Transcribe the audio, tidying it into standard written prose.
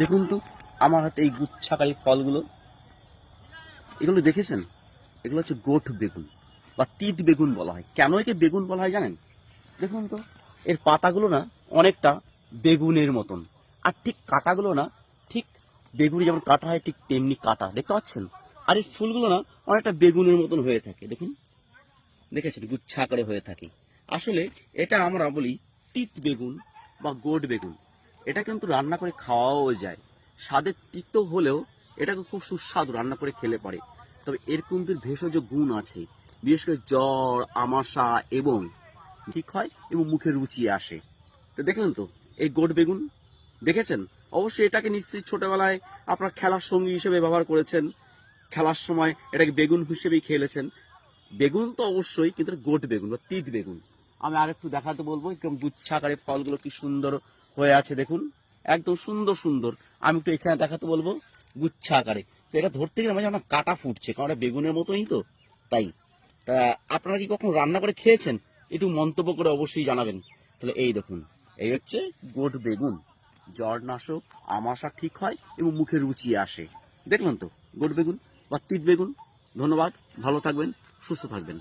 দেখুন তো আমার হাতে এই গুচ্ছাকারী ফলগুলো, এগুলো দেখেছেন? এগুলো হচ্ছে গোট বেগুন বা তিত বেগুন বলা হয়। কেন একে বেগুন বলা হয় জানেন? দেখুন তো, এর পাতাগুলো না অনেকটা বেগুনের মতন, আর ঠিক কাঁটাগুলো না ঠিক বেগুনি যেমন কাটা হয় ঠিক তেমনি কাটা, দেখতে পাচ্ছেন? আর এই ফুলগুলো না অনেকটা বেগুনের মতন হয়ে থাকে, দেখুন, দেখেছেন, গুচ্ছা আকারে হয়ে থাকে। আসলে এটা আমরা বলি তিত বেগুন বা গোট বেগুন। এটা কিন্তু রান্না করে খাওয়াও যায়। স্বাদের তিক্ত হলেও এটাকে খুব সুস্বাদু রান্না করে খেলে পারে। তবে এর কিন্তু ভেষজ গুণ আছে, বিশেষ করে জ্বর, আমাশা এবং ঠিক হয় এবং মুখে রুচি আসে। তো দেখলেন তো এই গোট বেগুন, দেখেছেন? অবশ্যই এটাকে নিশ্চয়ই ছোটবেলায় আপনার খেলার সঙ্গী হিসেবে ব্যবহার করেছেন, খেলার সময় এটাকে বেগুন হিসেবেই খেলেছেন। বেগুন তো অবশ্যই, কিন্তু গোট বেগুন বা তিত বেগুন। আমি আরেকটু দেখাতে বলবো, একদম গুচ্ছাকারে ফলগুলো কি সুন্দর হয়ে আছে দেখুন, একদম সুন্দর সুন্দর। আমি একটু এখানে দেখাতে বলবো, গুচ্ছা আকারে। তো এটা ধরতে গেলে মাঝে আমার কাটা ফুটছে, কারণ এটা বেগুনের মতোই তো, তাই। তা আপনারা কি কখনো রান্না করে খেয়েছেন? একটু মন্তব্য করে অবশ্যই জানাবেন। তাহলে এই দেখুন, এই হচ্ছে গোট বেগুন। জ্বর নাশক, আমাশা ঠিক হয় এবং মুখে রুচি আসে। দেখলেন তো গোট বেগুন বা তিত বেগুন। ধন্যবাদ, ভালো থাকবেন, সুস্থ থাকবেন।